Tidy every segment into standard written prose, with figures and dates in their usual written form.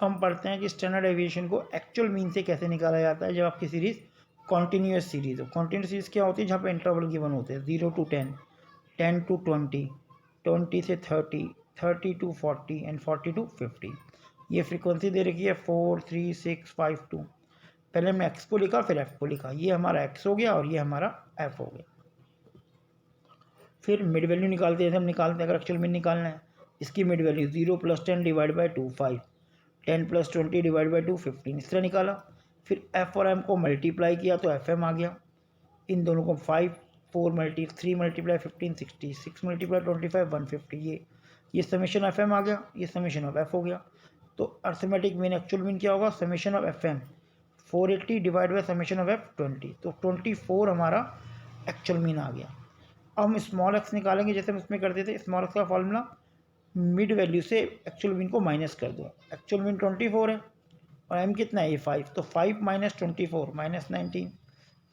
हम पढ़ते हैं कि स्टैंडर्ड डेविएशन को एक्चुअल मीन से कैसे निकाला जाता है जब आपकी सीरीज़ कॉन्टीन्यूस सीरीज़ हो। कॉन्टीन्यूस सीरीज़ क्या होती है? जहाँ पे इंटरवल गिवन होते हैं 0 to 10, 10 to 20, 20 से 30, 30 to 40 एंड 40 to 50। ये फ्रीक्वेंसी दे रखी है 4, 3, 6, 5, 2। पहले हमने एक्स को लिखा फिर एफ को लिखा, ये हमारा एक्स हो गया और ये हमारा एफ हो गया। फिर मिड वैल्यू निकालते हैं, हम निकालते हैं अगर एक्चुअल मीन निकालना है। इसकी mid value 0 + 10 divide by 2 5, 10 + 20 divide by 2 15, इस तरह निकाला। फिर एफ और एम को मल्टीप्लाई किया तो एफ एम आ गया। इन दोनों को 5, 4 3 × 15 60, 6 × 25 150, ये समेशन ऑफ एम आ गया, ये समेशन ऑफ एफ हो गया। तो अर्थमेटिक मीन एक्चुअल मीन क्या होगा? Summation of F M 480 divide by summation of F 20, तो 24 हमारा एक्चुअल मीन आ गया। अब हम स्मॉल एक्स निकालेंगे जैसे हम इसमें करते थे। स्मॉल एक्स का फॉर्मूला मिड वैल्यू से एक्चुअल मीन को माइनस कर दो। एक्चुअल मीन 24 है और एम कितना है? ये 5, तो 5 - 24 -19।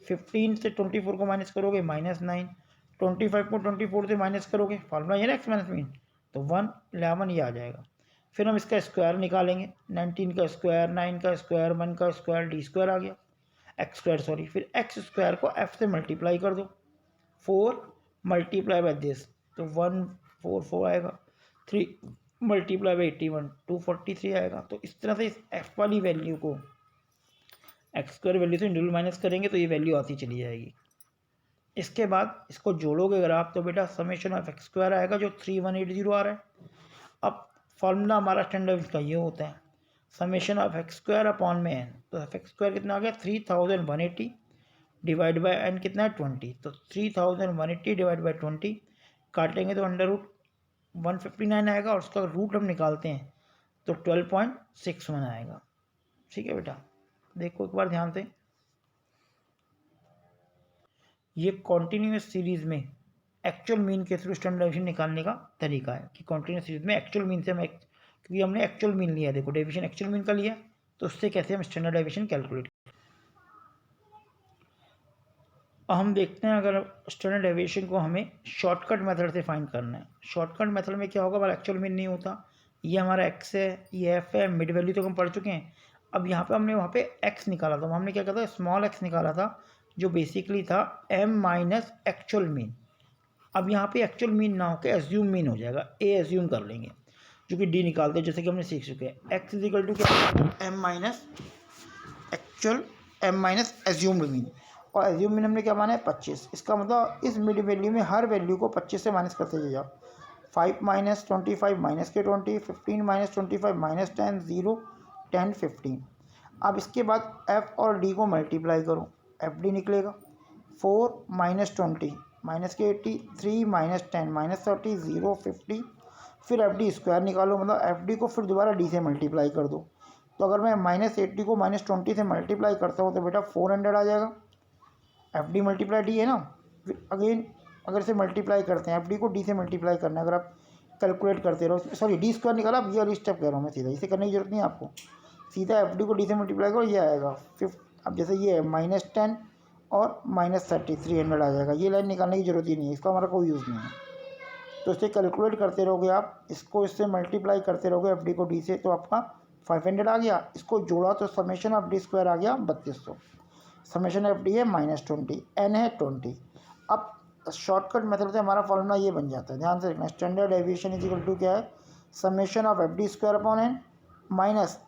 15 से 24 को माइनस करोगे -9, 25 को 24 से माइनस करोगे, फार्मूला ये ना एक्स माइनस मीन, तो 111 ये आ जाएगा। फिर हम इसका स्क्वायर निकालेंगे, 19 का स्क्वायर, 9 का स्क्वायर, 1 का स्क्वायर, डी स्क्वायर आ गया, एक्स स्क्वायर सॉरी। फिर एक्स स्क्वायर को एफ से मल्टीप्लाई कर दो, 4 मल्टीप्लाई बाय दिस, तो 144 आएगा। 3 मल्टीप्लाई बाई 81, 243 आएगा। तो इस तरह से इस एफ वाली वैल्यू को एक्स स्क्वायर वैल्यू से इंडिविजुअल माइनस करेंगे तो ये वैल्यू आती चली जाएगी। इसके बाद इसको जोड़ोगे अगर आप तो बेटा समेशन ऑफ एक्स स्क्वायर आएगा जो 3180 आ रहा है। अब फॉर्मूला हमारा स्टैंडर्ड का ये होता है summation of x square upon में एन, तो एक्स स्क्वायर कितना आ गया? 3180 डिवाइड बाई एन कितना है? 20, तो 3180 डिवाइड बाई 20 काटेंगे तो √159 आएगा और उसका रूट हम निकालते हैं तो 12.61 आएगा। ठीक है बेटा, देखो एक बार ध्यान से, ये कॉन्टीन्यूस सीरीज़ में एक्चुअल मीन के थ्रू स्टैंडर्ड डेविएशन निकालने का तरीका है कि कॉन्टीन्यूस सीरीज में एक्चुअल मीन से हम क्योंकि हमने एक्चुअल मीन लिया, देखो डेविएशन एक्चुअल मीन का लिया, तो उससे कैसे हम स्टैंडर्ड डेविएशन कैलकुलेट। हम देखते हैं अगर स्टैंडर्ड डेविएशन को हमें शॉर्टकट मेथड से फाइंड करना है। शॉर्टकट मेथड में क्या होगा? हमारा एक्चुअल मीन नहीं होता, ये हमारा एक्स है, ये एफ है, मिड वैल्यू तो हम पढ़ चुके हैं। अब यहाँ पे हमने वहाँ पे एक्स निकाला था, हमने क्या कहा था? स्मॉल एक्स निकाला था जो बेसिकली था एम माइनस एक्चुअल मीन। अब यहाँ पे एक्चुअल मीन ना होकर एज्यूम मीन हो जाएगा, ए एज्यूम कर लेंगे जो कि डी निकालते हैं जैसे कि हमने सीख चुके हैं। एक्स इज इक्वल टू क्या? M minus actual, M minus assumed mean, और एज्यूम मीन हमने क्या माना है? 25। इसका मतलब इस मिड वैल्यू में हर वैल्यू को 25 से माइनस करते जाओ। 5 - 25 -20, 15 - 25 -10, 0, 10, 15। अब इसके बाद एफ और डी को मल्टीप्लाई करो, एफ डी निकलेगा 4 - 20 -80, 3 - 10 -30, 0, 50। फिर एफ डी स्क्वायर निकालो, मतलब एफ डी को फिर दोबारा डी से मल्टीप्लाई कर दो। तो अगर मैं -80 को -20 से मल्टीप्लाई करता हूँ तो बेटा 400 आ जाएगा। एफ डी मल्टीप्लाई डी है ना। फिर अगेन अगर इसे मल्टीप्लाई करते हैं, एफ डी को डी से मल्टीप्लाई करना है, अगर आप कैलकुलेट करते रहो, सॉरी डी स्क्वायर निकाला, अब ये वाली स्टेप कह रहा हूँ मैं सीधा, इसे करने की जरूरत नहीं है आपको, सीधा एफ डी को डी से मल्टीप्लाई करो, ये आएगा 5। अब जैसे ये है -10 और -30, 300 आ जाएगा। ये लाइन निकालने की जरूरत ही नहीं है, इसका हमारा कोई यूज़ नहीं है। तो इसे कैलकुलेट करते रहोगे आप, इसको इससे मल्टीप्लाई करते रहोगे एफ डी को डी से, तो आपका 500 आ गया। इसको जोड़ा तो समेशन ऑफ डी स्क्वायर आ गया 3200। समेशन एफ डी है -20, एन है 20। अब शॉर्टकट मेथड से हमारा फॉर्मूला ये बन जाता है, ध्यान से रखना। Standard deviation is equal to क्या है? Summation of F D square upon N minus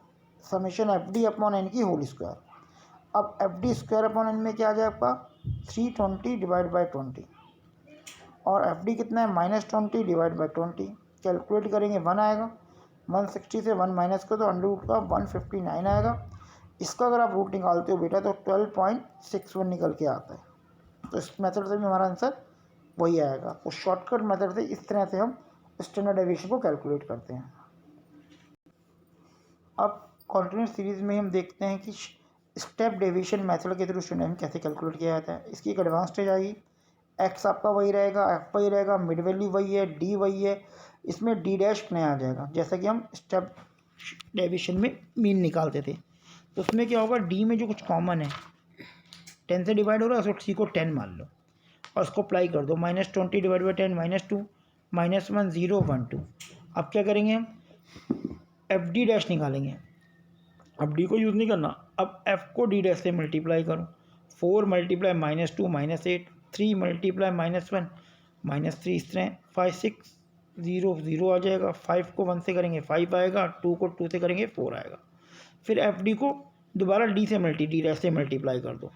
summation F D upon N की होल स्क्वायर। अब F D square upon N में क्या आ जाए आपका? 320 डिवाइड बाई 20, और एफ डी कितना है? -20 डिवाइड बाई 20। कैलकुलेट करेंगे 1 आएगा, 160 से 1 माइनस को तो अंडर रूट का 159 आएगा। इसका अगर आप रूट निकालते हो बेटा तो 12.61 निकल के आता है। तो इस मेथड से भी हमारा आंसर वही आएगा। तो शॉर्टकट मेथड से इस तरह से हम स्टैंडर्ड डेविएशन को कैलकुलेट करते हैं। अब कॉन्टिन्यूस सीरीज में हम देखते हैं कि स्टेप डेविएशन मेथड के थ्रू स्टैंडर्ड कैसे कैलकुलेट किया जाता है। इसकी एक एडवांस स्टेज आएगी, एक्स आपका वही रहेगा, एफ वही रहेगा, मिड वैल्यू वही है, डी वही है, इसमें डी डैश नया आ जाएगा, जैसा कि हम स्टेप डेविएशन में मीन निकालते थे। तो उसमें क्या होगा? डी में जो कुछ कॉमन है 10 से डिवाइड हो रहा है, उसको सी को 10 मान लो और उसको अप्लाई कर दो। -20 डिवाइड बाई 10 -2, -1 0 1 2। अब क्या करेंगे हम? एफ डी डैश निकालेंगे, अब डी को यूज़ नहीं करना, अब एफ को डी डैश से मल्टीप्लाई करूँ। 4 मल्टीप्लाई -2 -8, 3 मल्टीप्लाई -1 -3, इस तरह 5 6 0 0 आ जाएगा। 5 को 1 से करेंगे 5 आएगा, 2 को 2 से करेंगे 4 आएगा। फिर एफ डी को दोबारा डी डैश से मल्टीप्लाई कर दो,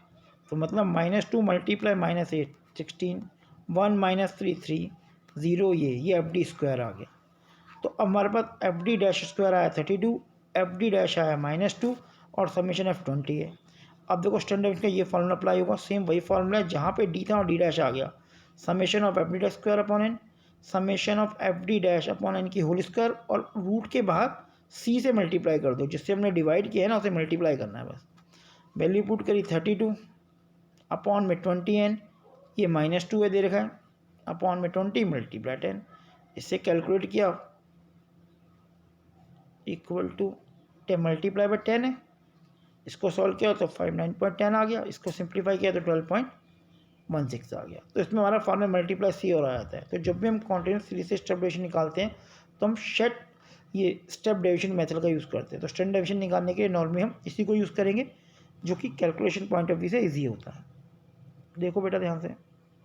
तो मतलब -2 मल्टीप्लाई -8 16, 1 -3 3, 0 ये एफ डी स्क्वायर आ गया। तो अब हमारे पास एफ डी डैश स्क्वायर आया 32, एफ डी डैश आया -2 और समीशन एफ 20 है। अब देखो स्टैंडर्ड का ये फॉर्मूला अप्लाई होगा, सेम वही फॉर्मूला है जहाँ पे डी था और डी डैश आ गया। Summation of F D dash square upon N, summation of F D dash upon N की होल स्क्वायर, और रूट के बाहर सी से मल्टीप्लाई कर दो, जिससे हमने डिवाइड किया है ना उसे मल्टीप्लाई करना है बस। वैल्यू पुट करी 32 अपॉन में 20 एन, ये -2 है दे रखा है, अपॉन में 20 मल्टीप्लाई 10, इससे कैलकुलेट किया इक्वल टू 10 मल्टीप्लाई बाई 10 है। इसको सॉल्व किया तो 59.10 आ गया, इसको सिंप्लीफाई किया तो 12.16 आ गया। तो इसमें हमारा फॉर्मूला मल्टीप्लाई सी और आ जाता है। तो जब भी हम कॉन्टिन्यूस सीरीज से स्टेप डेविएशन निकालते हैं तो हम ये स्टेप डेविएशन मेथड का यूज़ करते हैं। तो स्टैंडर्ड डेविएशन निकालने के लिए नॉर्मली हम इसी को यूज़ करेंगे, जो कि कैलकुलेशन पॉइंट ऑफ व्यू से ईजी होता है। देखो बेटा ध्यान से,